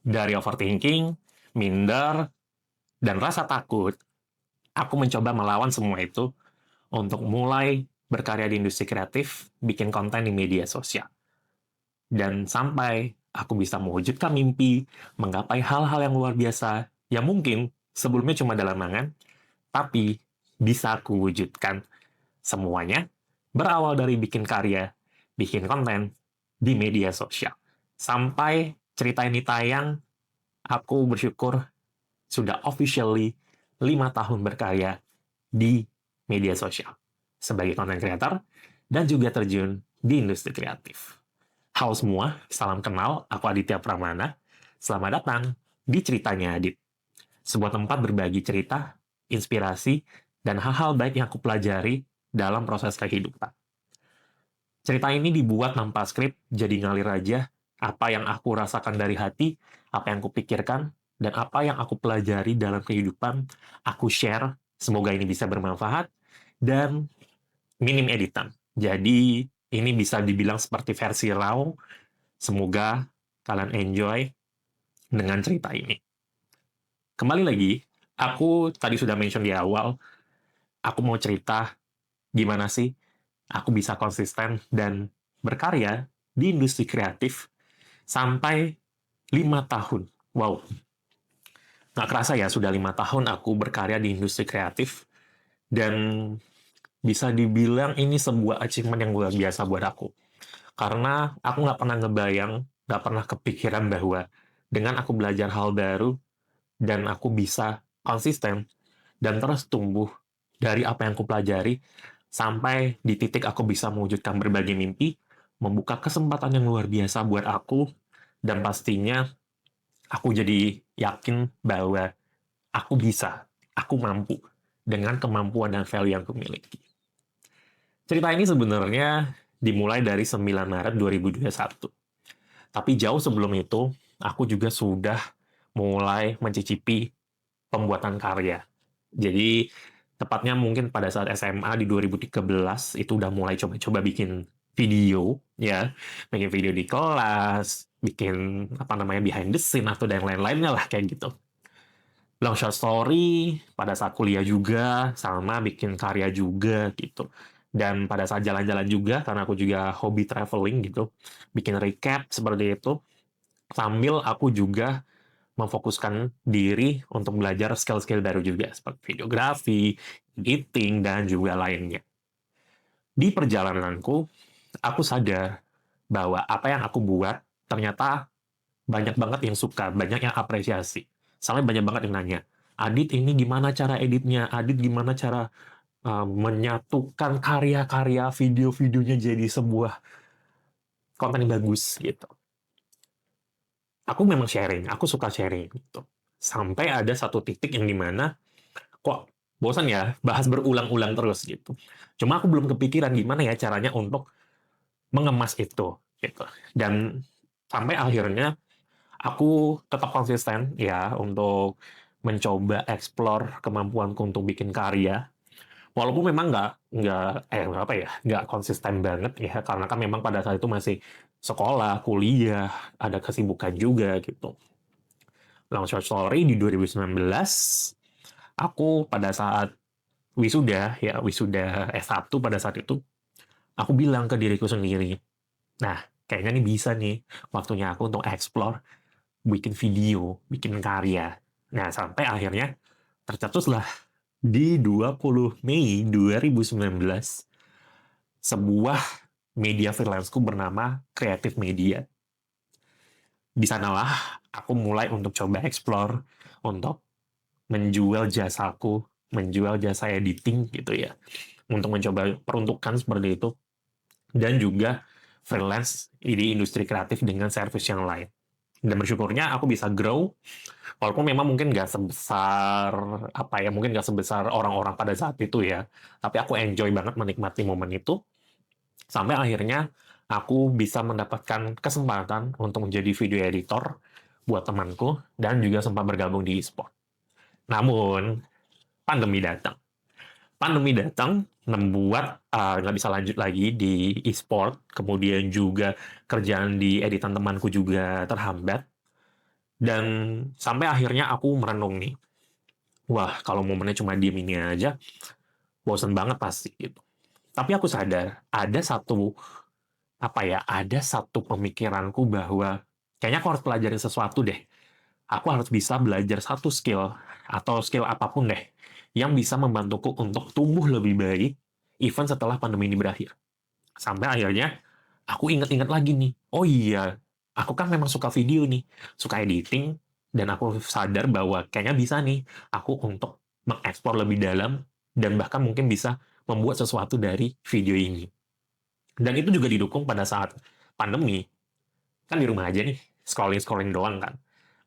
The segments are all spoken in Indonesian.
Dari overthinking, minder, dan rasa takut, aku mencoba melawan semua itu untuk mulai berkarya di industri kreatif, bikin konten di media sosial. Dan sampai aku bisa mewujudkan mimpi, menggapai hal-hal yang luar biasa, yang mungkin sebelumnya cuma dalam angan, tapi bisa aku wujudkan. Semuanya berawal dari bikin karya, bikin konten di media sosial. Sampai cerita ini tayang, aku bersyukur sudah officially 5 tahun berkarya di media sosial sebagai content creator dan juga terjun di industri kreatif. Halo semua, salam kenal, aku Aditya Pramana. Selamat datang di Ceritanya Adit, sebuah tempat berbagi cerita, inspirasi, dan hal-hal baik yang aku pelajari dalam proses kehidupan. Cerita ini dibuat tanpa skrip, jadi ngalir aja apa yang aku rasakan dari hati, apa yang aku pikirkan, dan apa yang aku pelajari dalam kehidupan, aku share. Semoga ini bisa bermanfaat, dan minim editan. Jadi, ini bisa dibilang seperti versi raw. Semoga kalian enjoy dengan cerita ini. Kembali lagi, aku tadi sudah mention di awal, aku mau cerita gimana sih aku bisa konsisten dan berkarya di industri kreatif sampai 5 tahun. Wow, nggak kerasa ya sudah 5 tahun aku berkarya di industri kreatif, dan bisa dibilang ini sebuah achievement yang luar biasa buat aku. Karena aku nggak pernah ngebayang, nggak pernah kepikiran bahwa dengan aku belajar hal baru, dan aku bisa konsisten dan terus tumbuh dari apa yang aku pelajari, sampai di titik aku bisa mewujudkan berbagai mimpi, membuka kesempatan yang luar biasa buat aku, dan pastinya aku jadi yakin bahwa aku bisa, aku mampu, dengan kemampuan dan value yang aku miliki. Cerita ini sebenarnya dimulai dari 9 Maret 2021. Tapi jauh sebelum itu, aku juga sudah mulai mencicipi pembuatan karya. Jadi, tepatnya mungkin pada saat SMA di 2013, itu udah mulai coba-coba bikin video, ya. Bikin video di kelas, bikin, apa namanya, behind the scene, atau dan lain-lainnya lah, kayak gitu. Long short story, pada saat kuliah juga, sama bikin karya juga, gitu. Dan pada saat jalan-jalan juga, karena aku juga hobi traveling, gitu, bikin recap seperti itu, sambil aku juga memfokuskan diri untuk belajar skill-skill baru juga, seperti videografi, editing, dan juga lainnya. Di perjalananku, aku sadar bahwa apa yang aku buat ternyata banyak banget yang suka, banyak yang apresiasi. Sampai banyak banget yang nanya, Adit ini gimana cara editnya? Adit gimana cara menyatukan karya-karya video-videonya jadi sebuah konten yang bagus gitu. Aku memang sharing, aku suka sharing gitu. Sampai ada satu titik yang dimana kok bosan ya bahas berulang-ulang terus gitu. Cuma aku belum kepikiran gimana ya caranya untuk mengemas itu gitu. Dan sampai akhirnya aku tetap konsisten ya untuk mencoba explore kemampuanku untuk bikin karya. Walaupun memang nggak apa ya, nggak konsisten banget ya, karena kan memang pada saat itu masih sekolah, kuliah, ada kesibukan juga gitu. Long short story, di 2019, aku pada saat wisuda, ya wisuda S1 pada saat itu, aku bilang ke diriku sendiri, nah, kayaknya nih bisa nih, waktunya aku untuk explore, bikin video, bikin karya. Nah, sampai akhirnya tercetuslah di 20 Mei 2019, sebuah media freelance-ku bernama Creative Media. Di sanalah aku mulai untuk coba explore, untuk menjual jasaku, menjual jasa editing gitu ya, untuk mencoba peruntukan seperti itu, dan juga freelance di industri kreatif dengan service yang lain. Dan bersyukurnya aku bisa grow, walaupun memang mungkin nggak sebesar, apa ya, mungkin nggak sebesar orang-orang pada saat itu ya, tapi aku enjoy banget menikmati momen itu, sampai akhirnya aku bisa mendapatkan kesempatan untuk menjadi video editor buat temanku, dan juga sempat bergabung di e-sport. Namun, pandemi datang. Pandemi datang, membuat nggak bisa lanjut lagi di e-sport, kemudian juga kerjaan di editan temanku juga terhambat, Dan sampai akhirnya aku merenung nih, wah kalau momennya cuma diem ini aja, bosen banget pasti gitu. Tapi aku sadar, ada satu pemikiranku bahwa kayaknya aku harus pelajarin sesuatu deh. Aku harus bisa belajar satu skill, atau skill apapun deh, yang bisa membantuku untuk tumbuh lebih baik, even setelah pandemi ini berakhir. Sampai akhirnya, aku ingat-ingat lagi nih, oh iya, aku kan memang suka video nih, suka editing, dan aku sadar bahwa kayaknya bisa nih, aku untuk mengeksplor lebih dalam, dan bahkan mungkin bisa membuat sesuatu dari video ini. Dan itu juga didukung pada saat pandemi, kan di rumah aja nih, scrolling-scrolling doang kan.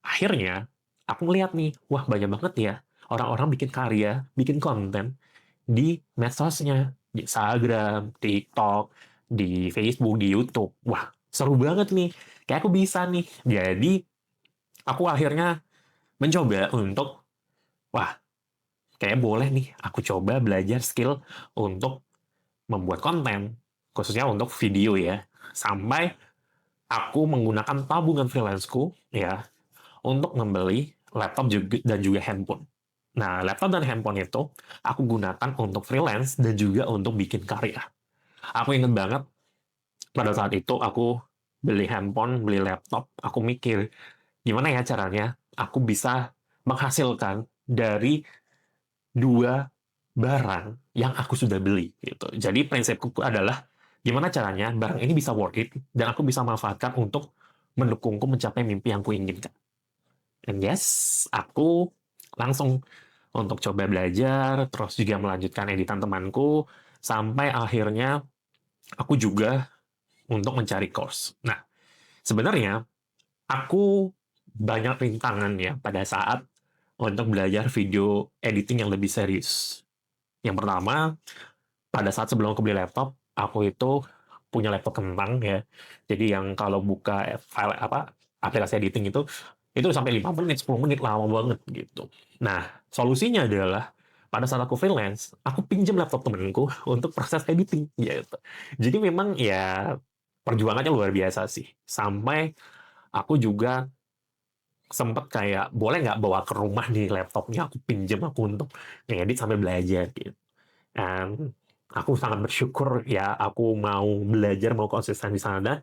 Akhirnya, aku ngeliat nih, wah banyak banget ya orang-orang bikin karya, bikin konten di medsosnya, di Instagram, TikTok, di Facebook, di YouTube. Wah, seru banget nih. Kayak aku bisa nih. Jadi, aku akhirnya mencoba untuk, wah, kayak boleh nih aku coba belajar skill untuk membuat konten, khususnya untuk video ya. Sampai aku menggunakan tabungan freelanceku ya untuk membeli laptop dan juga handphone. Nah, laptop dan handphone itu aku gunakan untuk freelance dan juga untuk bikin karya. Aku inget banget pada saat itu aku beli handphone, beli laptop, aku mikir gimana ya caranya aku bisa menghasilkan dari dua barang yang aku sudah beli gitu. Jadi prinsipku adalah gimana caranya barang ini bisa worth it dan aku bisa manfaatkan untuk mendukungku mencapai mimpi yang kuinginkan. And yes, aku langsung untuk coba belajar, terus juga melanjutkan editan temanku, sampai akhirnya aku juga untuk mencari course. Nah, sebenarnya aku banyak rintangan ya pada saat untuk belajar video editing yang lebih serius. Yang pertama, pada saat sebelum aku beli laptop, aku itu punya laptop kentang ya. Jadi yang kalau buka file aplikasi editing itu sampai 5 menit, 10 menit lama banget gitu. Nah, solusinya adalah pada saat aku freelance, aku pinjam laptop temenku untuk proses editing gitu. Jadi memang ya perjuangannya luar biasa sih. Sampai aku juga sempet kayak boleh nggak bawa ke rumah nih laptopnya, aku pinjam aku untuk ngedit sambil belajar gitu. Dan aku sangat bersyukur ya aku mau belajar, mau konsisten di sana,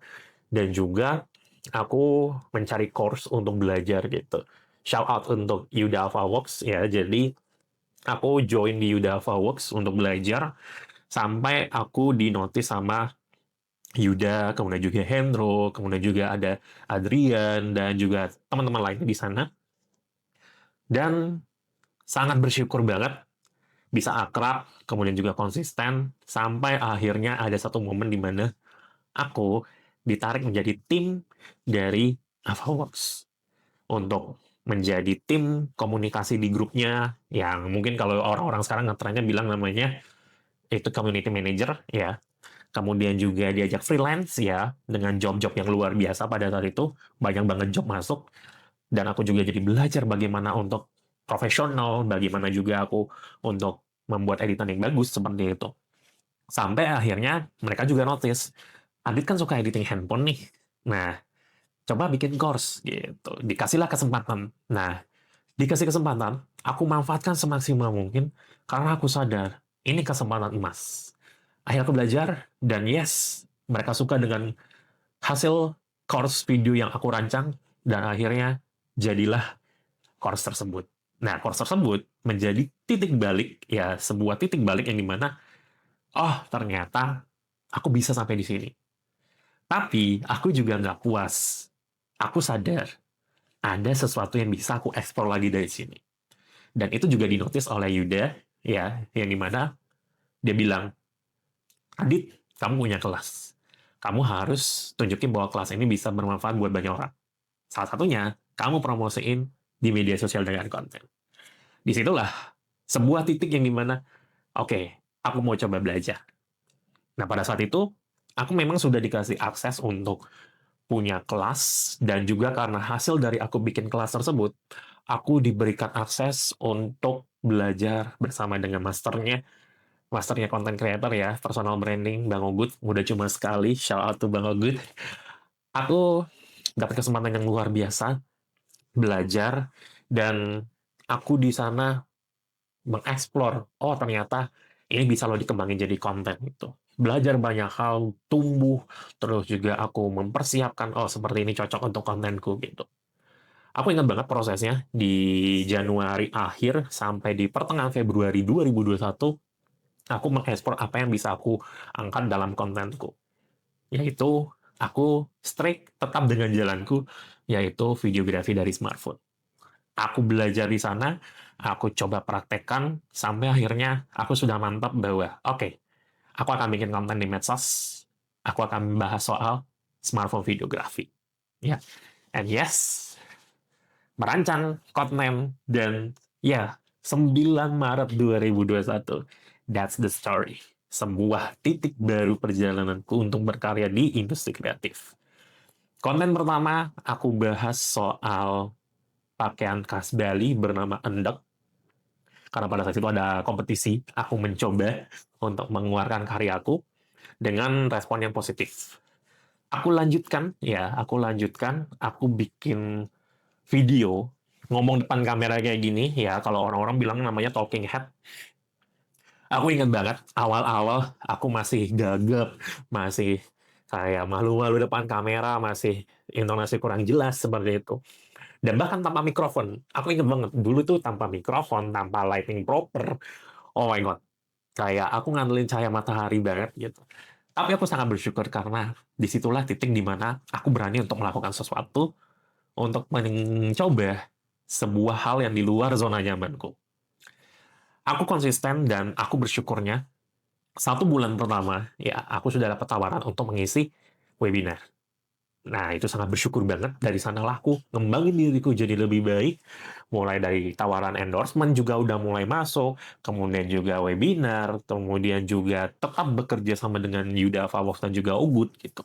dan juga aku mencari course untuk belajar gitu. Shout out untuk Yuda Works ya. Jadi aku join di Yuda Works untuk belajar sampai aku dinotis sama Yuda, kemudian juga Hendro, kemudian juga ada Adrian dan juga teman-teman lainnya di sana. Dan sangat bersyukur banget bisa akrab, kemudian juga konsisten, sampai akhirnya ada satu momen di mana aku ditarik menjadi tim dari AvaWorks untuk menjadi tim komunikasi di grupnya yang mungkin kalau orang-orang sekarang ngetrennya bilang namanya itu community manager ya. Kemudian juga diajak freelance ya dengan job-job yang luar biasa pada saat itu, banyak banget job masuk dan aku juga jadi belajar bagaimana untuk profesional, bagaimana juga aku untuk membuat editan yang bagus seperti itu. Sampai akhirnya mereka juga notice, Adit kan suka editing handphone nih. Nah, coba bikin course gitu. Dikasihlah kesempatan. Nah, dikasih kesempatan, aku manfaatkan semaksimal mungkin karena aku sadar ini kesempatan emas. Akhirnya aku belajar dan yes, mereka suka dengan hasil course video yang aku rancang dan akhirnya jadilah course tersebut. Nah, course tersebut menjadi titik balik ya, sebuah titik balik yang dimana oh ternyata aku bisa sampai di sini. Tapi aku juga nggak puas. Aku sadar ada sesuatu yang bisa aku eksplor lagi dari sini. Dan itu juga dinotis oleh Yuda, ya, yang dimana dia bilang, Adit, kamu punya kelas. Kamu harus tunjukin bahwa kelas ini bisa bermanfaat buat banyak orang. Salah satunya, kamu promosiin di media sosial dengan konten. Disitulah sebuah titik yang dimana, oke, aku mau coba belajar. Nah, pada saat itu, aku memang sudah dikasih akses untuk punya kelas, dan juga karena hasil dari aku bikin kelas tersebut, aku diberikan akses untuk belajar bersama dengan masternya content creator ya, personal branding, Bang Ogut, udah cuma sekali, shout out to Bang Ogut. Aku dapat kesempatan yang luar biasa belajar, dan aku di sana mengeksplor, oh ternyata ini bisa loh dikembangin jadi konten gitu. Belajar banyak hal, tumbuh, terus juga aku mempersiapkan, oh seperti ini cocok untuk kontenku gitu. Aku ingat banget prosesnya di Januari akhir sampai di pertengahan Februari 2021, aku mengekspor apa yang bisa aku angkat dalam kontenku. Yaitu, aku strict tetap dengan jalanku, yaitu videografi dari smartphone. Aku belajar di sana, aku coba praktekkan, sampai akhirnya aku sudah mantap bahwa, oke, aku akan bikin konten di medsos, aku akan membahas soal smartphone videografi. Ya, and yes, merancang konten, dan ya, 9 Maret 2021, that's the story. Sebuah titik baru perjalananku untuk berkarya di industri kreatif. Konten pertama, aku bahas soal pakaian khas Bali bernama endek. Karena pada saat itu ada kompetisi, aku mencoba untuk mengeluarkan karyaku dengan respon yang positif. Aku bikin video, ngomong depan kamera kayak gini, ya kalau orang-orang bilang namanya talking head. Aku ingat banget, awal-awal aku masih gagap, masih kayak malu-malu depan kamera, masih intonasi kurang jelas seperti itu. Dan bahkan tanpa mikrofon. Aku ingat banget, dulu tuh tanpa mikrofon, tanpa lighting proper. Oh my God. Kayak aku ngandelin cahaya matahari banget gitu. Tapi aku sangat bersyukur karena disitulah titik dimana aku berani untuk melakukan sesuatu, untuk mencoba sebuah hal yang di luar zona nyamanku. Aku konsisten dan aku bersyukurnya, 1 bulan pertama, ya aku sudah dapat tawaran untuk mengisi webinar. Nah, itu sangat bersyukur banget. Dari sanalah aku ngembangin diriku jadi lebih baik. Mulai dari tawaran endorsement juga udah mulai masuk, kemudian juga webinar, kemudian juga tetap bekerja sama dengan Yuda Favox dan juga Ubud gitu.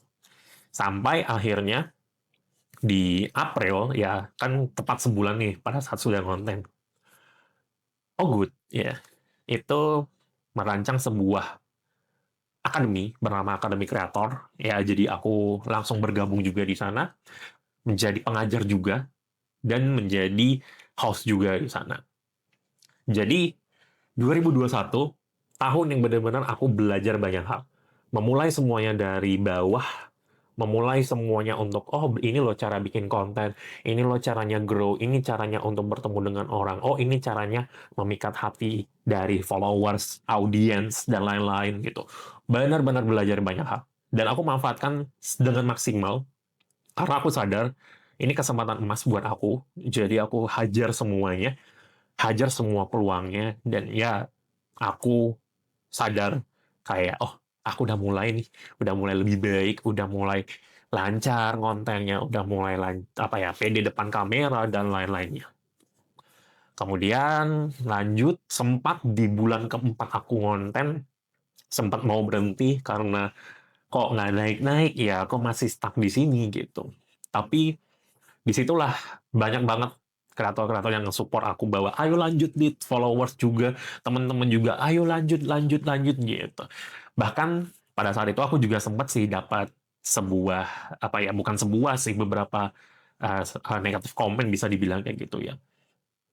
Sampai akhirnya di April, ya kan tepat sebulan nih pada saat sudah konten. Ubud, ya, itu merancang sebuah akademi bernama Akademi Kreator. Ya, jadi aku langsung bergabung juga di sana, menjadi pengajar juga, dan menjadi host juga di sana. Jadi 2021 tahun yang benar-benar aku belajar banyak hal. Memulai semuanya dari bawah, memulai semuanya untuk, oh ini loh cara bikin konten, ini loh caranya grow, ini caranya untuk bertemu dengan orang, oh ini caranya memikat hati dari followers, audience, dan lain-lain gitu. Benar-benar belajar banyak hal. Dan aku manfaatkan dengan maksimal, karena aku sadar, ini kesempatan emas buat aku, jadi aku hajar semua peluangnya, dan ya, aku sadar, kayak, oh, aku udah mulai nih, udah mulai lebih baik, udah mulai lancar kontennya, udah mulai pede depan kamera, dan lain-lainnya. Kemudian, lanjut, sempat di bulan keempat aku konten, sempat mau berhenti, karena kok nggak naik-naik, ya kok masih stuck di sini, gitu. Tapi, disitulah banyak banget kreator-kreator yang nge-support aku bahwa ayo lanjut dit, followers juga, teman-teman juga, ayo lanjut, lanjut, lanjut gitu. Bahkan pada saat itu aku juga sempat sih dapat sebuah bukan sebuah sih, beberapa negatif komen bisa dibilang kayak gitu ya.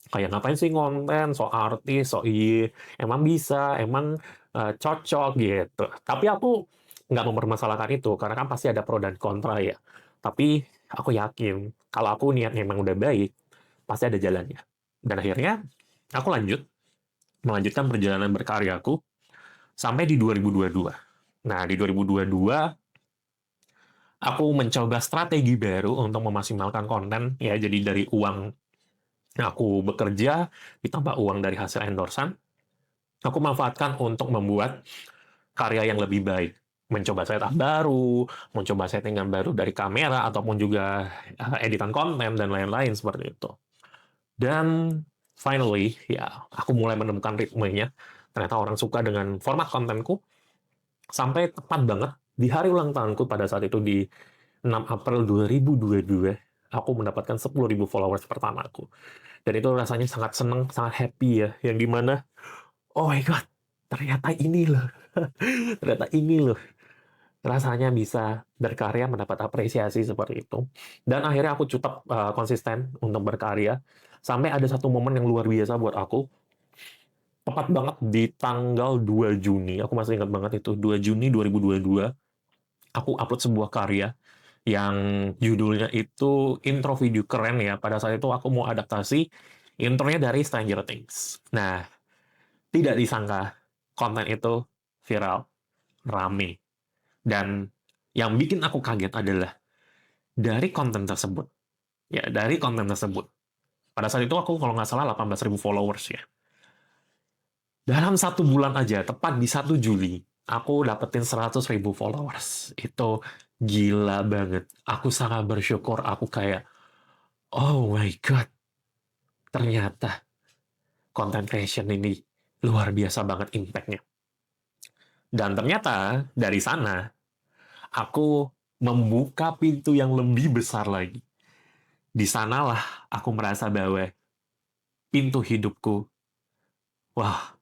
Kayak ngapain sih konten, so artis, so iya, emang bisa, emang cocok gitu. Tapi aku nggak mempermasalahkan itu, karena kan pasti ada pro dan kontra ya. Tapi aku yakin, kalau aku niatnya emang udah baik, pasti ada jalannya. Dan akhirnya, aku melanjutkan perjalanan berkaryaku, sampai di 2022. Nah, di 2022, aku mencoba strategi baru untuk memaksimalkan konten, ya jadi dari uang aku bekerja, ditambah uang dari hasil endorsan, aku manfaatkan untuk membuat karya yang lebih baik. Mencoba setup baru, mencoba settingan baru dari kamera, ataupun juga editan konten, dan lain-lain seperti itu. Dan finally, ya, aku mulai menemukan ritmenya. Ternyata orang suka dengan format kontenku, sampai tepat banget di hari ulang tahunku pada saat itu di 6 April 2022, aku mendapatkan 10.000 followers pertamaku. Dan itu rasanya sangat senang, sangat happy ya, yang dimana, oh my God, ternyata ini loh, ternyata ini loh. rasanya bisa berkarya mendapat apresiasi seperti itu. Dan akhirnya aku tetap konsisten untuk berkarya sampai ada satu momen yang luar biasa buat aku. Tepat banget di tanggal 2 Juni, aku masih ingat banget itu, 2 Juni 2022, aku upload sebuah karya yang judulnya itu intro video keren ya. Pada saat itu aku mau adaptasi intronya dari Stranger Things. Nah, tidak disangka konten itu viral, rame. Dan yang bikin aku kaget adalah dari konten tersebut. Ya, dari konten tersebut. Pada saat itu aku kalau nggak salah 18.000 followers ya. Dalam 1 bulan aja, tepat di 1 Juli, aku dapetin 100.000 followers. Itu gila banget. Aku sangat bersyukur, aku kayak, oh my God, ternyata content creation ini luar biasa banget impact-nya. Dan ternyata dari sana, aku membuka pintu yang lebih besar lagi. Di sanalah aku merasa bahwa pintu hidupku, wah,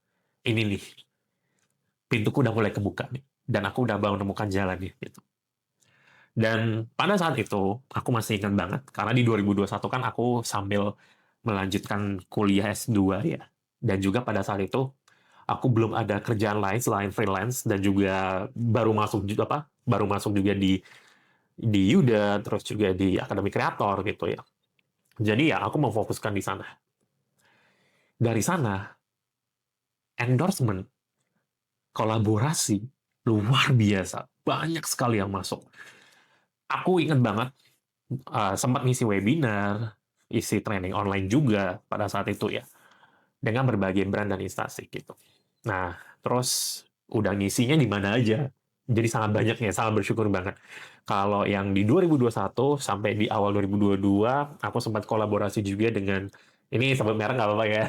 ini nih, pintuku udah mulai kebuka nih. Dan aku udah menemukan jalan nih. Gitu. Dan pada saat itu, aku masih ingat banget, karena di 2021 kan aku sambil melanjutkan kuliah S2 ya. Dan juga pada saat itu, aku belum ada kerjaan lain selain freelance, dan juga baru masuk juga di Yuda, terus juga di Akademi Kreator gitu ya. Jadi ya, aku memfokuskan di sana. Dari sana, endorsement, kolaborasi, luar biasa. Banyak sekali yang masuk. Aku ingat banget, sempat ngisi webinar, isi training online juga pada saat itu ya, dengan berbagai brand dan instansi gitu. Nah, terus udah ngisinya di mana aja. Jadi sangat banyak ya, sangat bersyukur banget. Kalau yang di 2021 sampai di awal 2022, aku sempat kolaborasi juga dengan, ini sebut merek nggak apa-apa ya,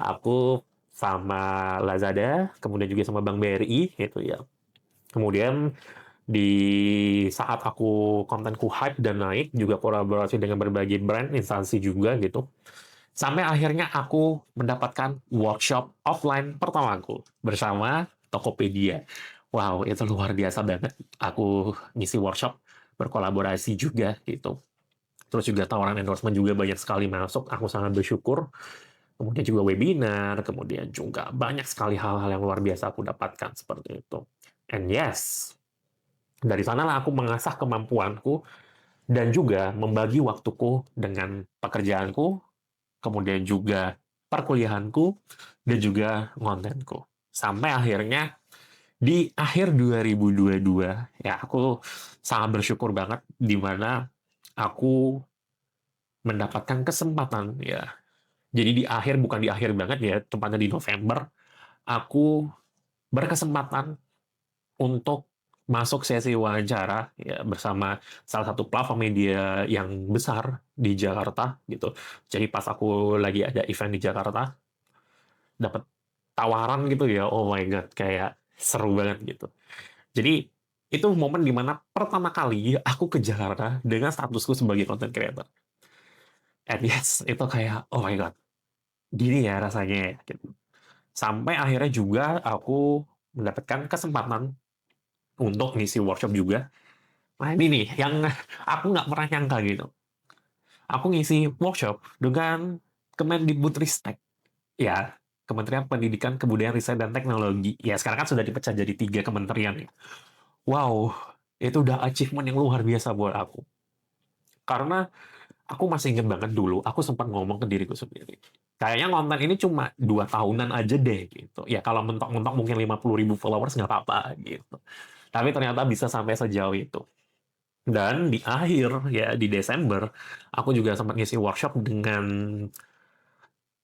aku sama Lazada, kemudian juga sama Bank BRI gitu ya. Kemudian di saat aku kontenku hype dan naik, juga kolaborasi dengan berbagai brand, instansi juga gitu. Sampai akhirnya aku mendapatkan workshop offline pertamaku bersama Tokopedia. Wow, itu luar biasa banget. Aku ngisi workshop, berkolaborasi juga gitu. Terus juga tawaran endorsement juga banyak sekali masuk. Aku sangat bersyukur. Kemudian juga webinar, kemudian juga banyak sekali hal-hal yang luar biasa aku dapatkan seperti itu. And yes, dari sanalah aku mengasah kemampuanku dan juga membagi waktuku dengan pekerjaanku, kemudian juga perkuliahanku, dan juga kontenku. Sampai akhirnya di akhir 2022, ya aku sangat bersyukur banget di mana aku mendapatkan kesempatan ya. Jadi di akhir, bukan di akhir banget ya, tepatnya di November, aku berkesempatan untuk masuk sesi wawancara ya bersama salah satu platform media yang besar di Jakarta gitu. Jadi pas aku lagi ada event di Jakarta, dapat tawaran gitu ya, oh my God, kayak seru banget gitu. Jadi itu momen dimana pertama kali aku ke Jakarta dengan statusku sebagai content creator. And yes, itu kayak, oh my God, gini ya rasanya ya. Gitu. Sampai akhirnya juga aku mendapatkan kesempatan untuk ngisi workshop juga. Nah ini nih, yang aku nggak pernah nyangka gitu. Aku ngisi workshop dengan Kemendikbudristek. Ya, Kementerian Pendidikan, Kebudayaan, Riset, dan Teknologi. Ya, sekarang kan sudah dipecah jadi 3 kementerian ya. Wow, itu udah achievement yang luar biasa buat aku. Karena aku masih ingat banget dulu, aku sempat ngomong ke diriku sendiri. Kayaknya konten ini cuma 2 tahunan aja deh, gitu. Ya, kalau mentok-mentok mungkin 50.000 followers nggak apa-apa, gitu. Tapi ternyata bisa sampai sejauh itu. Dan di akhir, ya di Desember, aku juga sempat ngisi workshop dengan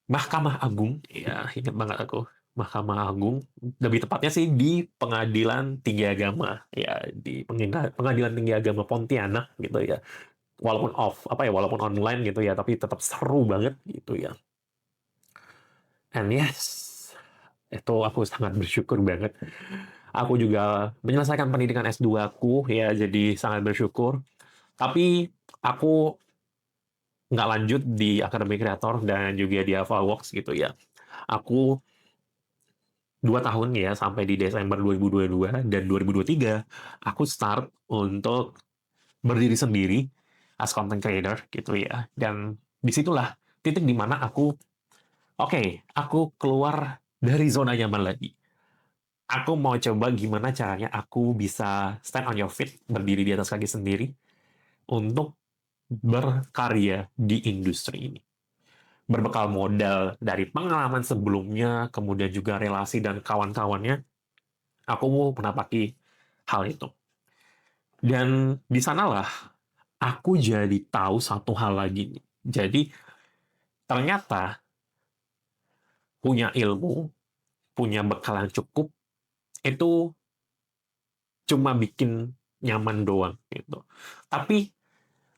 Mahkamah Agung. Ya, ingat banget aku. Mahkamah Agung. Lebih tepatnya sih di Pengadilan Tinggi Agama. Ya, di Pengadilan Tinggi Agama Pontianak gitu ya. Walaupun walaupun online gitu ya, tapi tetap seru banget gitu ya. And yes, itu aku sangat bersyukur banget. Aku juga menyelesaikan pendidikan S2 aku ya, jadi sangat bersyukur. Tapi aku nggak lanjut di Akademi Kreator dan juga di AlphaWorks gitu ya. Aku 2 tahun ya, sampai di Desember 2022 dan 2023, aku start untuk berdiri sendiri as content creator gitu ya. Dan disitulah titik dimana aku keluar dari zona nyaman lagi. Aku mau coba gimana caranya aku bisa stand on your feet, berdiri di atas kaki sendiri, untuk berkarya di industri ini. Berbekal modal dari pengalaman sebelumnya, kemudian juga relasi dan kawan-kawannya, aku mau menapaki hal itu. Dan di sanalah aku jadi tahu satu hal lagi nih. Jadi ternyata punya ilmu, punya bekal yang cukup, itu cuma bikin nyaman doang gitu. Tapi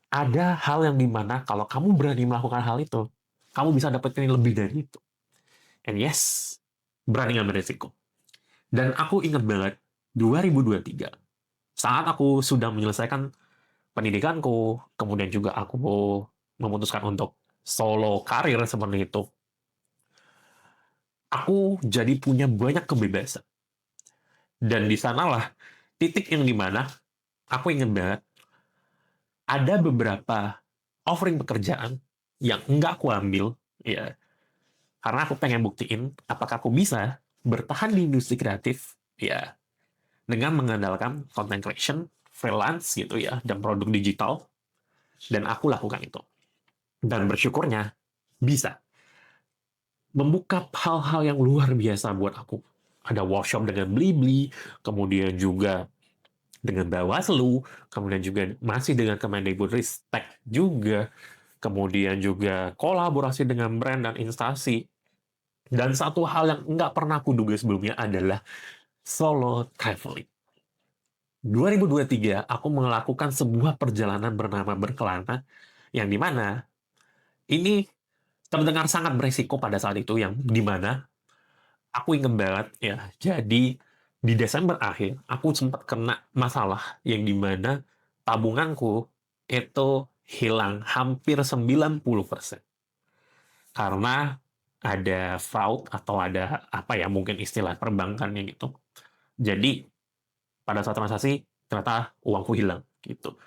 ada hal yang dimana kalau kamu berani melakukan hal itu, kamu bisa dapetin lebih dari itu. And yes, berani ngambil resiko. Dan aku ingat banget, 2023, saat aku sudah menyelesaikan pendidikanku, kemudian juga aku mau memutuskan untuk solo karir seperti itu, aku jadi punya banyak kebebasan. Dan di sanalah titik yang dimana aku ingat banget, ada beberapa offering pekerjaan yang enggak aku ambil, ya, karena aku pengen buktiin apakah aku bisa bertahan di industri kreatif, ya, dengan mengandalkan content creation, freelance gitu ya, dan produk digital, dan aku lakukan itu. Dan bersyukurnya bisa membuka hal-hal yang luar biasa buat aku. Ada workshop dengan Blibli, kemudian juga dengan Bawaslu, kemudian juga masih dengan Kemendikbudristek juga, kemudian juga kolaborasi dengan brand dan instansi. Dan satu hal yang nggak pernah aku duga sebelumnya adalah solo traveling. 2023, aku melakukan sebuah perjalanan bernama Berkelana, yang dimana ini terdengar sangat beresiko pada saat itu, yang dimana aku inget banget ya, jadi di Desember akhir, aku sempat kena masalah yang dimana tabunganku itu hilang hampir 90%. Karena ada fraud atau ada apa ya, mungkin istilah perbankannya gitu. Jadi pada saat transaksi ternyata uangku hilang gitu.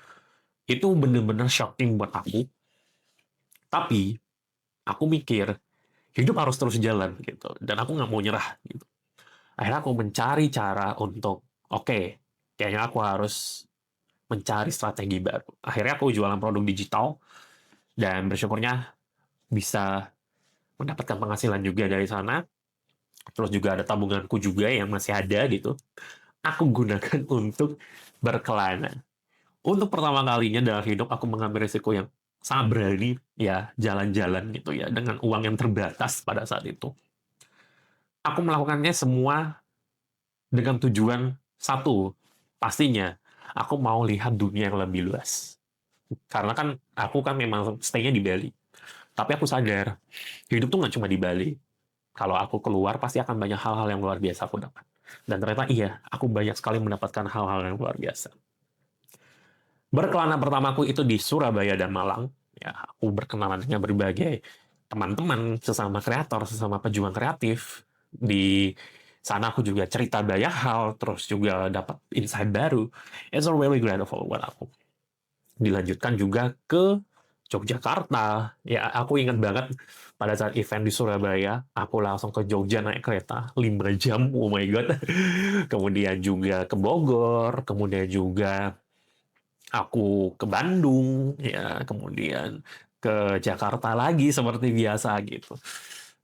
Itu bener-bener shocking buat aku. Tapi aku mikir hidup harus terus jalan gitu, dan aku nggak mau nyerah gitu. Akhirnya aku mencari cara untuk, oke, kayaknya aku harus mencari strategi baru. Akhirnya aku jualan produk digital, dan bersyukurnya bisa mendapatkan penghasilan juga dari sana. Terus juga ada tabunganku juga yang masih ada gitu. Aku gunakan untuk berkelana. Untuk pertama kalinya dalam hidup, aku mengambil risiko yang sangat berani, ya, jalan-jalan gitu ya, dengan uang yang terbatas pada saat itu. Aku melakukannya semua dengan tujuan satu, pastinya aku mau lihat dunia yang lebih luas. Karena kan aku kan memang stay-nya di Bali. Tapi aku sadar, hidup tuh nggak cuma di Bali. Kalau aku keluar, pasti akan banyak hal-hal yang luar biasa aku dapat. Dan ternyata iya, aku banyak sekali mendapatkan hal-hal yang luar biasa. Berkelana pertamaku itu di Surabaya dan Malang. Ya, aku berkenalan dengan berbagai teman-teman, sesama kreator, sesama pejuang kreatif. Di sana aku juga cerita banyak hal, terus juga dapat insight baru. It's a really grateful buat aku. Dilanjutkan juga ke Yogyakarta. Ya, aku ingat banget pada saat event di Surabaya, aku langsung ke Jogja naik kereta 5 jam. Oh my god. Kemudian juga ke Bogor, kemudian juga aku ke Bandung, ya, kemudian ke Jakarta lagi seperti biasa gitu.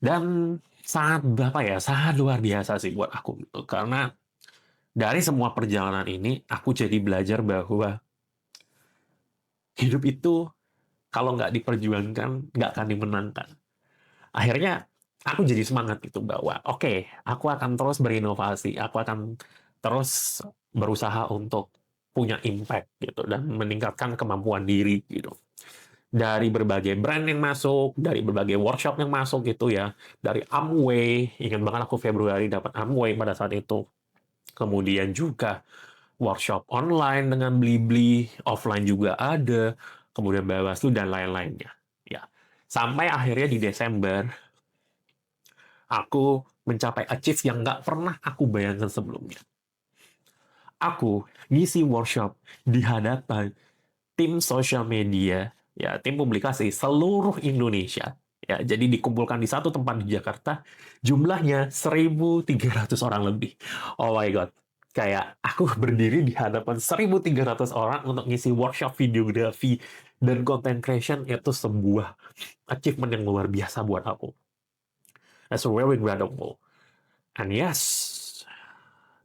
Dan sangat apa ya, sangat luar biasa sih buat aku gitu. Karena dari semua perjalanan ini, aku jadi belajar bahwa hidup itu kalau nggak diperjuangkan, nggak akan dimenangkan. Akhirnya aku jadi semangat gitu bahwa oke, aku akan terus berinovasi, aku akan terus berusaha untuk punya impact gitu dan meningkatkan kemampuan diri gitu. Dari berbagai brand yang masuk, dari berbagai workshop yang masuk gitu ya, dari Amway, ingat banget aku Februari dapat Amway pada saat itu. Kemudian juga workshop online dengan Blibli, offline juga ada, kemudian Bawaslu dan lain-lainnya. Ya, sampai akhirnya di Desember aku mencapai achieve yang nggak pernah aku bayangkan sebelumnya. Aku ngisi workshop di hadapan tim sosial media, ya tim publikasi seluruh Indonesia. Ya, jadi dikumpulkan di satu tempat di Jakarta, jumlahnya 1.300 orang lebih. Oh my God. Kayak aku berdiri di hadapan 1.300 orang untuk ngisi workshop videografi dan content creation itu sebuah achievement yang luar biasa buat aku. That's very incredible. And yes,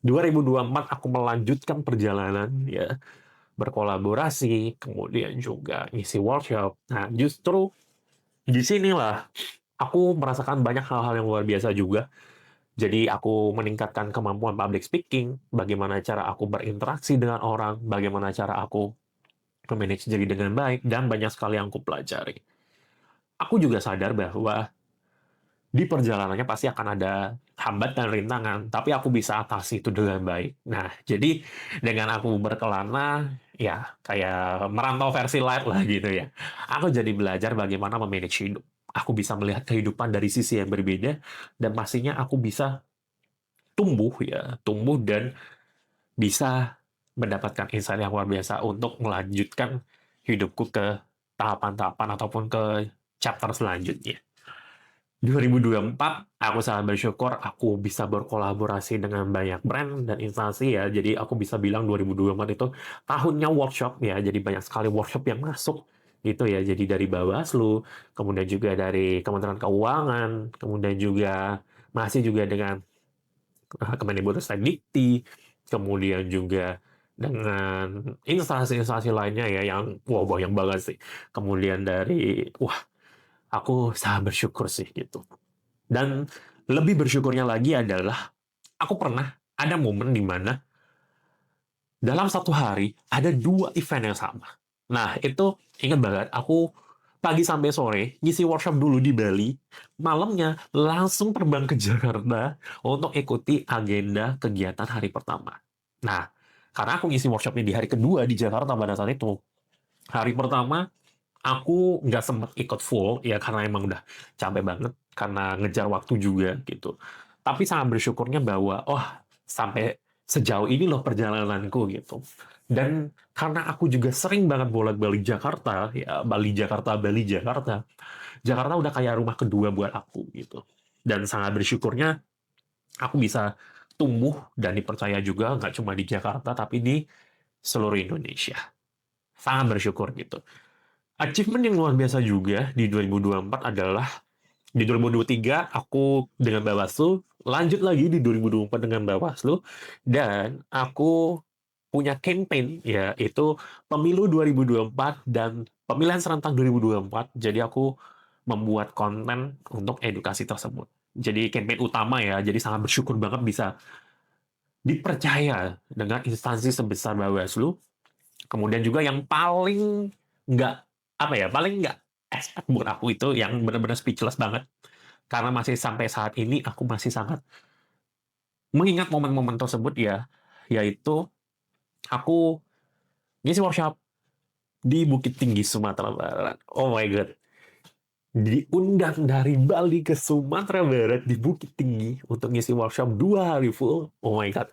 2024 aku melanjutkan perjalanan ya, berkolaborasi, kemudian juga ngisi workshop. Nah, justru di sinilah aku merasakan banyak hal-hal yang luar biasa juga. Jadi aku meningkatkan kemampuan public speaking, bagaimana cara aku berinteraksi dengan orang, bagaimana cara aku memanage diri dengan baik, dan banyak sekali yang aku pelajari. Aku juga sadar bahwa di perjalanannya pasti akan ada hambat dan rintangan, tapi aku bisa atasi itu dengan baik. Nah, jadi dengan aku berkelana, ya kayak merantau versi light lah gitu ya. Aku jadi belajar bagaimana memanage hidup. Aku bisa melihat kehidupan dari sisi yang berbeda, dan pastinya aku bisa tumbuh dan bisa mendapatkan insight yang luar biasa untuk melanjutkan hidupku ke tahapan-tahapan ataupun ke chapter selanjutnya. 2024, aku sangat bersyukur aku bisa berkolaborasi dengan banyak brand dan instansi ya. Jadi aku bisa bilang 2024 itu tahunnya workshop ya. Jadi banyak sekali workshop yang masuk gitu ya. Jadi dari Bawaslu, kemudian juga dari Kementerian Keuangan, kemudian juga masih juga dengan Kemendikbud Dikti, kemudian juga dengan instansi-instansi lainnya ya yang wow banyak banget sih. Kemudian dari aku sangat bersyukur sih gitu. Dan lebih bersyukurnya lagi adalah aku pernah ada momen di mana dalam satu hari ada 2 event yang sama. Nah, itu ingat banget, aku pagi sampai sore ngisi workshop dulu di Bali, malamnya langsung terbang ke Jakarta untuk ikuti agenda kegiatan hari pertama. Nah, karena aku ngisi workshopnya di hari kedua di Jakarta pada saat itu, hari pertama aku nggak sempet ikut full, ya karena emang udah capek banget, karena ngejar waktu juga gitu. Tapi sangat bersyukurnya bahwa, oh sampai sejauh ini loh perjalananku gitu. Dan karena aku juga sering banget bolak-balik Jakarta, ya Bali Jakarta, Bali Jakarta, Jakarta udah kayak rumah kedua buat aku gitu. Dan sangat bersyukurnya aku bisa tumbuh dan dipercaya juga nggak cuma di Jakarta, tapi di seluruh Indonesia. Sangat bersyukur gitu. Achievement yang luar biasa juga di 2024 adalah di 2023 aku dengan Bawaslu, lanjut lagi di 2024 dengan Bawaslu, dan aku punya campaign yaitu pemilu 2024 dan pemilihan serentak 2024. Jadi aku membuat konten untuk edukasi tersebut. Jadi campaign utama ya, jadi sangat bersyukur banget bisa dipercaya dengan instansi sebesar Bawaslu. Kemudian juga yang paling nggak paling nggak expect buat aku itu yang benar-benar speechless banget. Karena masih sampai saat ini aku masih sangat mengingat momen-momen tersebut ya, yaitu aku ngisi workshop di Bukit Tinggi, Sumatera Barat. Oh my God. Diundang dari Bali ke Sumatera Barat di Bukit Tinggi untuk ngisi workshop 2 hari full. Oh my God.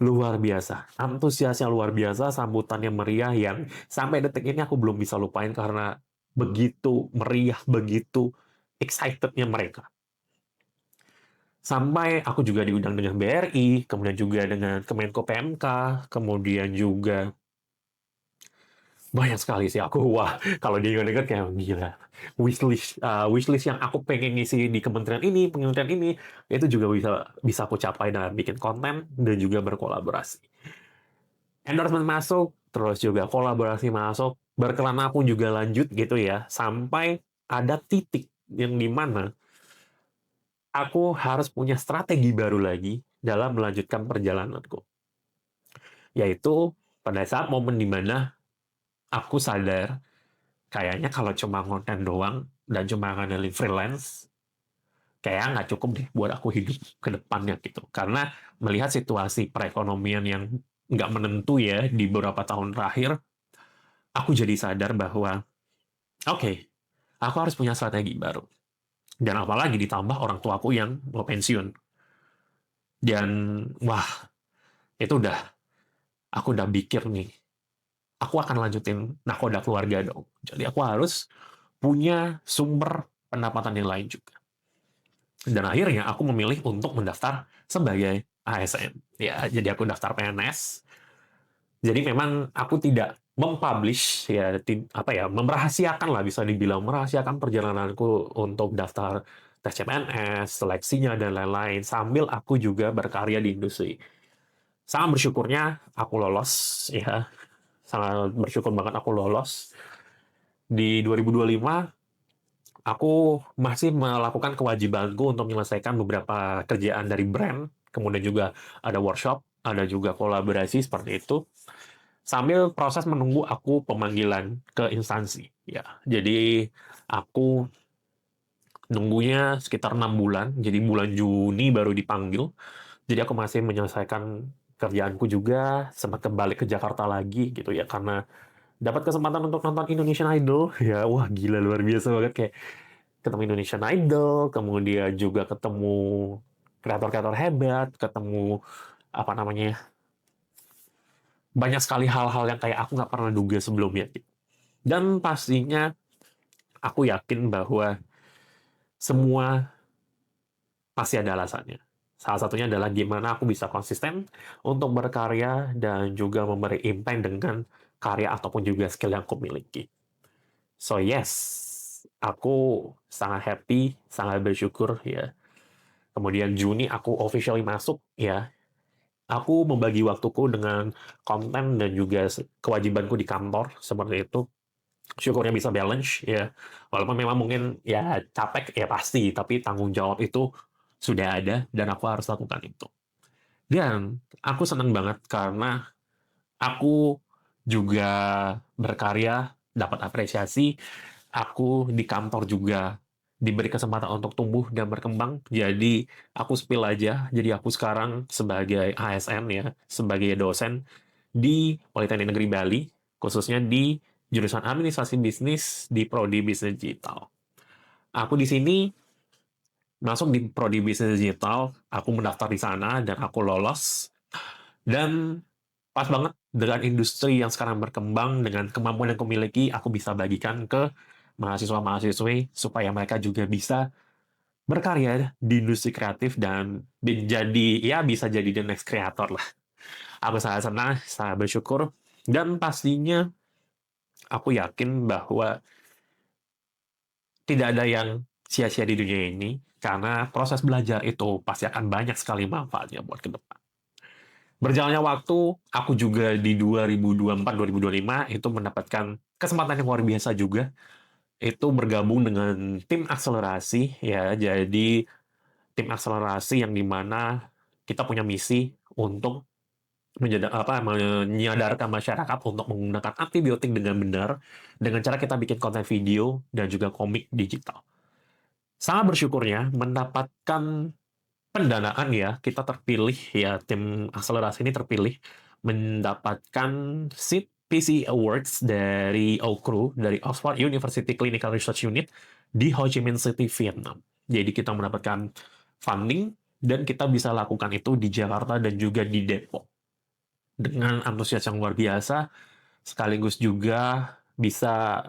Luar biasa. Antusiasnya luar biasa, sambutannya meriah yang sampai detik ini aku belum bisa lupain karena begitu meriah, begitu excitednya mereka. Sampai aku juga diundang dengan BRI, kemudian juga dengan Kemenko PMK, kemudian juga banyak sekali sih aku. Wah, kalau diingat-ingat kayak gila. Wishlist yang aku pengen ngisi di kementerian ini, itu juga bisa bisa aku capai dengan bikin konten dan juga berkolaborasi. Endorsement masuk, terus juga kolaborasi masuk, berkelana pun juga lanjut gitu ya, sampai ada titik yang di mana aku harus punya strategi baru lagi dalam melanjutkan perjalananku. Yaitu pada saat momen di mana aku sadar kayaknya kalau cuma konten doang dan cuma ngandelin freelance, kayak nggak cukup deh buat aku hidup ke depannya gitu. Karena melihat situasi perekonomian yang nggak menentu ya di beberapa tahun terakhir, aku jadi sadar bahwa, oke, aku harus punya strategi baru. Dan apalagi ditambah orang tuaku yang mau pensiun. Dan wah, itu aku udah pikir nih, aku akan lanjutin nakoda keluarga dong. Jadi aku harus punya sumber pendapatan yang lain juga. Dan akhirnya aku memilih untuk mendaftar sebagai ASN. Ya, jadi aku daftar PNS. Jadi memang aku tidak mempublish ya apa ya, merahasiakan lah, bisa dibilang merahasiakan perjalananku untuk daftar tes CPNS, seleksinya dan lain-lain, sambil aku juga berkarya di industri. Sangat bersyukurnya aku lolos ya. Sangat bersyukur banget aku lolos. Di 2025 aku masih melakukan kewajibanku untuk menyelesaikan beberapa kerjaan dari brand, kemudian juga ada workshop, ada juga kolaborasi seperti itu, sambil proses menunggu aku pemanggilan ke instansi. Ya, jadi aku nunggunya sekitar 6 bulan, jadi bulan Juni baru dipanggil. Jadi aku masih menyelesaikan kerjaanku juga, sempat kembali ke Jakarta lagi gitu ya, karena dapat kesempatan untuk nonton Indonesian Idol. Ya, wah gila luar biasa banget, kayak ketemu Indonesian Idol, kemudian juga ketemu kreator-kreator hebat, ketemu apa namanya, banyak sekali hal-hal yang kayak aku nggak pernah duga sebelumnya. Dan pastinya aku yakin bahwa semua pasti ada alasannya. Salah satunya adalah gimana aku bisa konsisten untuk berkarya dan juga memberi impact dengan karya ataupun juga skill yang aku miliki. So yes, aku sangat happy, sangat bersyukur ya. Kemudian Juni aku officially masuk ya. Aku membagi waktuku dengan konten dan juga kewajibanku di kantor seperti itu. Syukurnya bisa balance ya. Walaupun memang mungkin ya capek ya pasti, tapi tanggung jawab itu sudah ada dan aku harus lakukan itu. Dan aku senang banget karena aku juga berkarya, dapat apresiasi, aku di kantor juga diberi kesempatan untuk tumbuh dan berkembang. Jadi aku spill aja. Jadi aku sekarang sebagai ASN ya, sebagai dosen di Politeknik Negeri Bali, khususnya di jurusan Administrasi Bisnis di Prodi Bisnis Digital. Aku di sini masuk di Prodi Bisnis Digital, aku mendaftar di sana dan aku lolos. Dan pas banget dengan industri yang sekarang berkembang, dengan kemampuan yang aku miliki, aku bisa bagikan ke mahasiswa-mahasiswi supaya mereka juga bisa berkarya di industri kreatif dan menjadi ya bisa jadi the next creator lah. Aku sangat senang, sangat bersyukur, dan pastinya aku yakin bahwa tidak ada yang sia-sia di dunia ini karena proses belajar itu pasti akan banyak sekali manfaatnya buat ke depan. Berjalannya waktu, aku juga di 2024-2025 itu mendapatkan kesempatan yang luar biasa juga. Itu bergabung dengan tim akselerasi ya. Jadi tim akselerasi yang dimana kita punya misi untuk menyadarkan masyarakat untuk menggunakan antibiotik dengan benar dengan cara kita bikin konten video dan juga komik digital. Sangat bersyukurnya mendapatkan pendanaan ya, kita terpilih ya, tim akselerasi ini terpilih mendapatkan seat PC Awards dari OCRU, dari Oxford University Clinical Research Unit di Ho Chi Minh City, Vietnam. Jadi kita mendapatkan funding dan kita bisa lakukan itu di Jakarta dan juga di Depok. Dengan antusias yang luar biasa, sekaligus juga bisa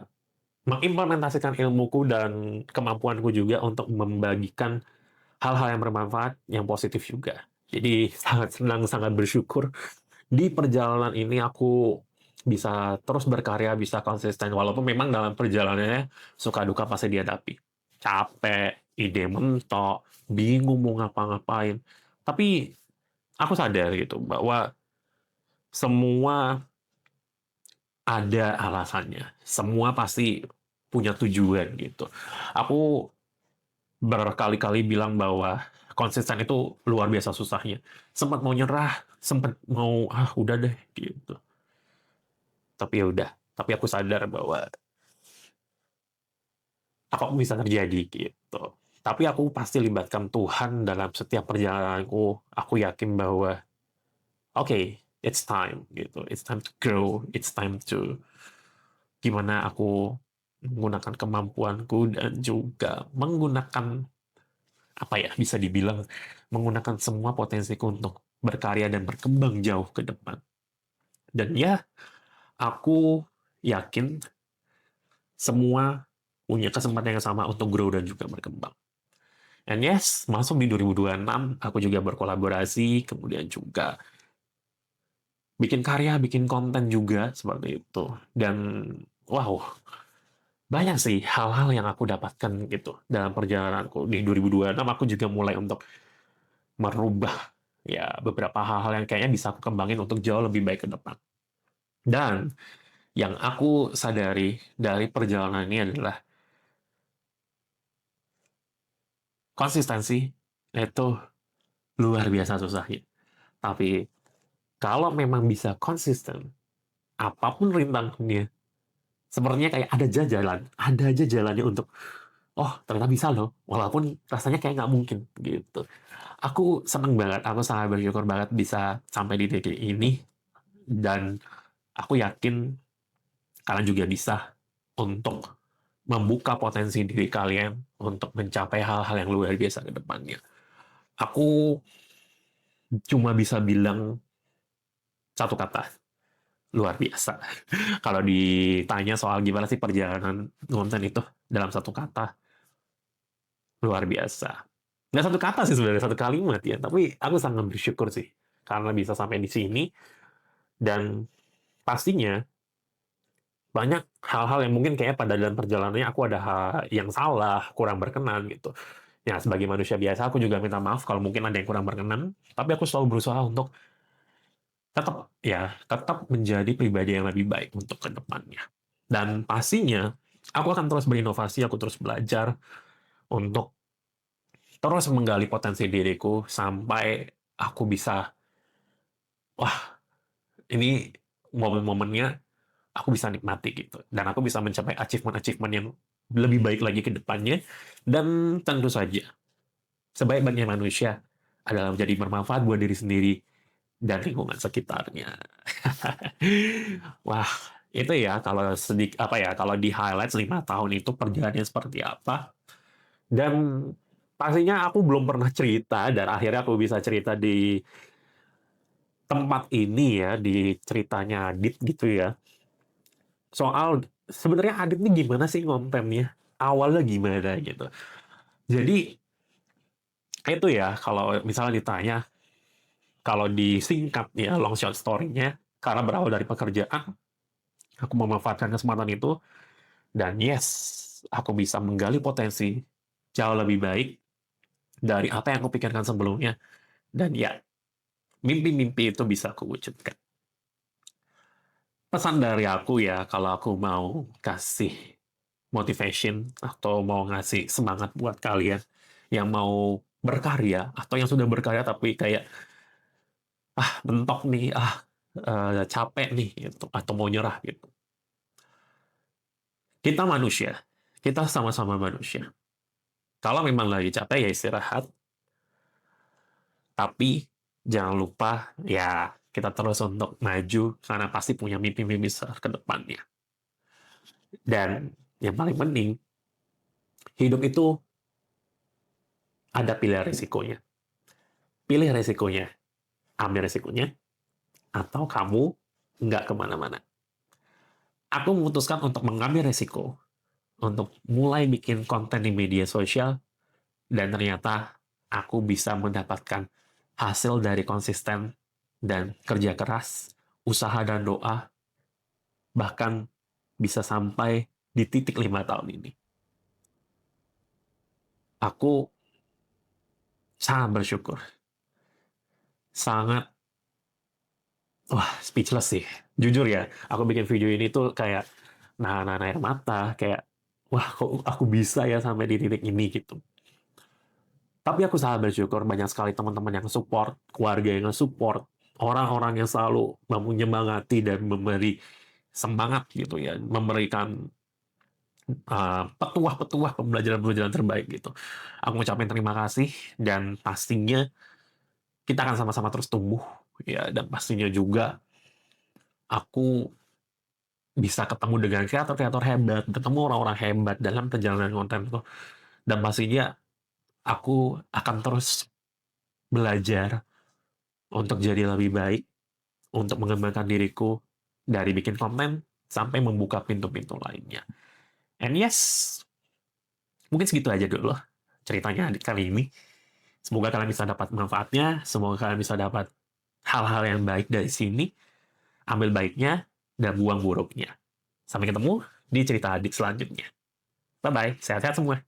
mengimplementasikan ilmuku dan kemampuanku juga untuk membagikan hal-hal yang bermanfaat, yang positif juga. Jadi sangat senang, sangat bersyukur di perjalanan ini aku bisa terus berkarya, bisa konsisten. Walaupun memang dalam perjalanannya suka duka pasti dihadapi. Capek, ide mentok, bingung mau ngapa-ngapain. Tapi aku sadar gitu bahwa semua ada alasannya. Semua pasti punya tujuan gitu. Aku berkali-kali bilang bahwa konsisten itu luar biasa susahnya. Sempat mau nyerah, sempat mau udah deh gitu. Tapi ya udah. Tapi aku sadar bahwa apa bisa terjadi gitu. Tapi aku pasti libatkan Tuhan dalam setiap perjalananku. Aku yakin bahwa okay, it's time gitu. It's time to grow. It's time to gimana aku menggunakan kemampuanku dan juga menggunakan apa ya, bisa dibilang menggunakan semua potensiku untuk berkarya dan berkembang jauh ke depan. Dan ya, aku yakin semua punya kesempatan yang sama untuk grow dan juga berkembang. And yes, masuk di 2026, aku juga berkolaborasi, kemudian juga bikin karya, bikin konten juga, seperti itu. Dan, wow, banyak sih hal-hal yang aku dapatkan gitu dalam perjalananku. Di 2026, aku juga mulai untuk merubah ya beberapa hal-hal yang kayaknya bisa aku kembangin untuk jauh lebih baik ke depan. Dan yang aku sadari dari perjalanan ini adalah konsistensi itu luar biasa susahnya. Tapi kalau memang bisa konsisten, apapun rintangannya, sepertinya kayak ada aja jalannya untuk, oh ternyata bisa loh, walaupun rasanya kayak nggak mungkin gitu. Aku seneng banget, aku sangat bersyukur banget bisa sampai di titik ini, dan aku yakin kalian juga bisa untuk membuka potensi diri kalian untuk mencapai hal-hal yang luar biasa ke depannya. Aku cuma bisa bilang satu kata, luar biasa. Kalau ditanya soal gimana sih perjalanan konten itu dalam satu kata, luar biasa. Nggak satu kata sih sebenarnya, satu kalimat ya. Tapi aku sangat bersyukur sih karena bisa sampai di sini, dan pastinya banyak hal-hal yang mungkin kayak pada dalam perjalanannya aku ada hal yang salah, kurang berkenan gitu. Ya, sebagai manusia biasa, aku juga minta maaf kalau mungkin ada yang kurang berkenan, tapi aku selalu berusaha untuk tetap menjadi pribadi yang lebih baik untuk ke depannya. Dan pastinya, aku akan terus berinovasi, aku terus belajar untuk terus menggali potensi diriku sampai aku bisa, wah, ini momen-momennya aku bisa nikmati gitu. Dan aku bisa mencapai achievement-achievement yang lebih baik lagi ke depannya. Dan tentu saja, sebaik-baiknya manusia adalah menjadi bermanfaat buat diri sendiri dan lingkungan sekitarnya. Wah, itu ya kalau sedikit apa ya, kalau di highlight 5 tahun itu perjalanannya seperti apa. Dan pastinya aku belum pernah cerita dan akhirnya aku bisa cerita di tempat ini ya, di ceritanya Adit gitu ya. Soal sebenarnya Adit ini gimana sih kontennya? Awalnya gimana gitu. Jadi itu ya, kalau misalnya ditanya, kalau disingkat ya long short story-nya, karena berawal dari pekerjaan, aku memanfaatkan kesempatan itu, dan yes, aku bisa menggali potensi jauh lebih baik dari apa yang aku pikirkan sebelumnya. Dan ya, mimpi-mimpi itu bisa aku wujudkan. Pesan dari aku ya, kalau aku mau kasih motivation atau mau ngasih semangat buat kalian yang mau berkarya atau yang sudah berkarya tapi kayak mentok nih, capek nih gitu atau mau nyerah gitu. Kita manusia, kita sama-sama manusia. Kalau memang lagi capek ya istirahat, tapi jangan lupa ya kita terus untuk maju karena pasti punya mimpi-mimpi besar ke depannya. Dan yang paling penting, hidup itu ada pilihan risikonya. Pilih resikonya, ambil resikonya, atau kamu nggak kemana-mana. Aku memutuskan untuk mengambil resiko, untuk mulai bikin konten di media sosial, dan ternyata aku bisa mendapatkan hasil dari konsisten dan kerja keras, usaha dan doa, bahkan bisa sampai di titik 5 tahun ini. Aku sangat bersyukur, sangat, wah, speechless sih. Jujur ya, aku bikin video ini tuh kayak nahan air mata, kayak, wah, kok aku bisa ya sampai di titik ini gitu. Tapi aku sangat bersyukur banyak sekali teman-teman yang support, keluarga yang support, orang-orang yang selalu menyemangati dan memberi semangat gitu ya, memberikan petuah-petuah pembelajaran-pembelajaran terbaik gitu. Aku ngucapin terima kasih, dan pastinya kita akan sama-sama terus tumbuh ya, dan pastinya juga aku bisa ketemu dengan kreator-kreator hebat, ketemu orang-orang hebat dalam perjalanan konten itu, dan pastinya Aku akan terus belajar untuk jadi lebih baik, untuk mengembangkan diriku dari bikin konten sampai membuka pintu-pintu lainnya. And yes, mungkin segitu aja dulu ceritanya kali ini. Semoga kalian bisa dapat manfaatnya, semoga kalian bisa dapat hal-hal yang baik dari sini, ambil baiknya, dan buang buruknya. Sampai ketemu di cerita adik selanjutnya. Bye-bye, sehat-sehat semua.